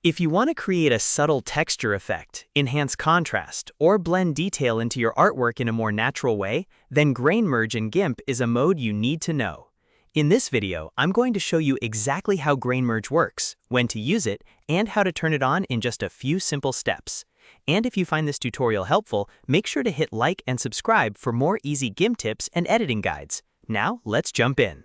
If you want to create a subtle texture effect, enhance contrast, or blend detail into your artwork in a more natural way, then grain merge in GIMP is a mode you need to know. In this video, I'm going to show you exactly how grain merge works, when to use it, and how to turn it on in just a few simple steps. And if you find this tutorial helpful, make sure to hit like and subscribe for more easy GIMP tips and editing guides. Now, let's jump in.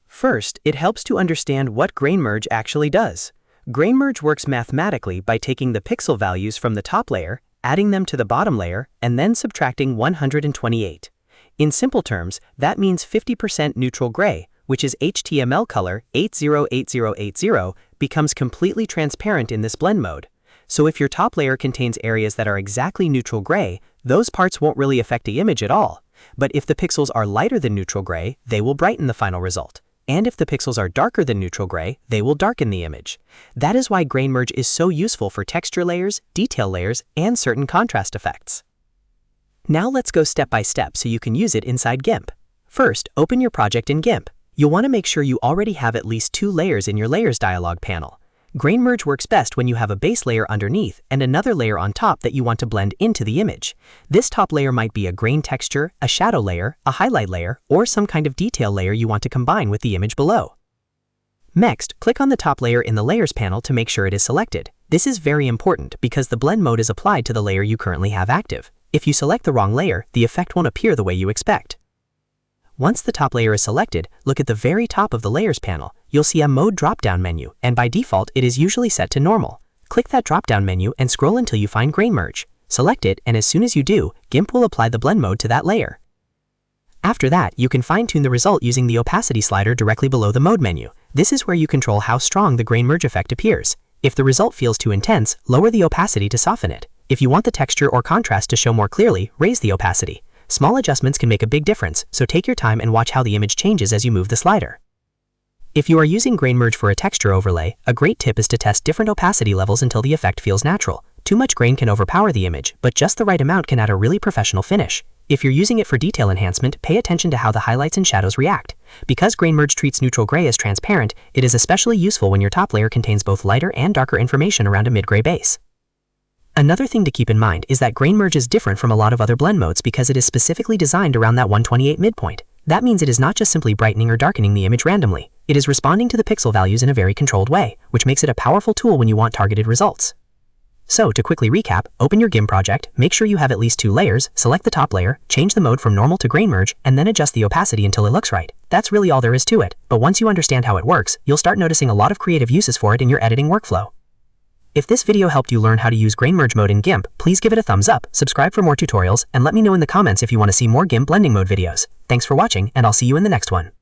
First, it helps to understand what grain merge actually does. Grain merge works mathematically by taking the pixel values from the top layer, adding them to the bottom layer, and then subtracting 128. In simple terms, that means 50% neutral gray, which is HTML color 808080, becomes completely transparent in this blend mode. So if your top layer contains areas that are exactly neutral gray, those parts won't really affect the image at all. But if the pixels are lighter than neutral gray, they will brighten the final result. And if the pixels are darker than neutral gray, they will darken the image. That is why grain merge is so useful for texture layers, detail layers, and certain contrast effects. Now let's go step by step so you can use it inside GIMP. First, open your project in GIMP. You'll want to make sure you already have at least 2 layers in your Layers dialog panel. Grain merge works best when you have a base layer underneath and another layer on top that you want to blend into the image. This top layer might be a grain texture, a shadow layer, a highlight layer, or some kind of detail layer you want to combine with the image below. Next, click on the top layer in the Layers panel to make sure it is selected. This is very important because the blend mode is applied to the layer you currently have active. If you select the wrong layer, the effect won't appear the way you expect. Once the top layer is selected, look at the very top of the Layers panel. You'll see a Mode drop-down menu, and by default, it is usually set to Normal. Click that drop-down menu and scroll until you find Grain Merge. Select it, and as soon as you do, GIMP will apply the blend mode to that layer. After that, you can fine-tune the result using the Opacity slider directly below the Mode menu. This is where you control how strong the grain merge effect appears. If the result feels too intense, lower the opacity to soften it. If you want the texture or contrast to show more clearly, raise the opacity. Small adjustments can make a big difference, so take your time and watch how the image changes as you move the slider. If you are using grain merge for a texture overlay, a great tip is to test different opacity levels until the effect feels natural. Too much grain can overpower the image, but just the right amount can add a really professional finish. If you're using it for detail enhancement, pay attention to how the highlights and shadows react. Because grain merge treats neutral gray as transparent, it is especially useful when your top layer contains both lighter and darker information around a mid-gray base. Another thing to keep in mind is that grain merge is different from a lot of other blend modes because it is specifically designed around that 128 midpoint. That means it is not just simply brightening or darkening the image randomly. It is responding to the pixel values in a very controlled way, which makes it a powerful tool when you want targeted results. So, to quickly recap, open your GIMP project, make sure you have at least 2 layers, select the top layer, change the mode from normal to grain merge, and then adjust the opacity until it looks right. That's really all there is to it, but once you understand how it works, you'll start noticing a lot of creative uses for it in your editing workflow. If this video helped you learn how to use grain merge mode in GIMP, please give it a thumbs up, subscribe for more tutorials, and let me know in the comments if you want to see more GIMP blending mode videos. Thanks for watching, and I'll see you in the next one.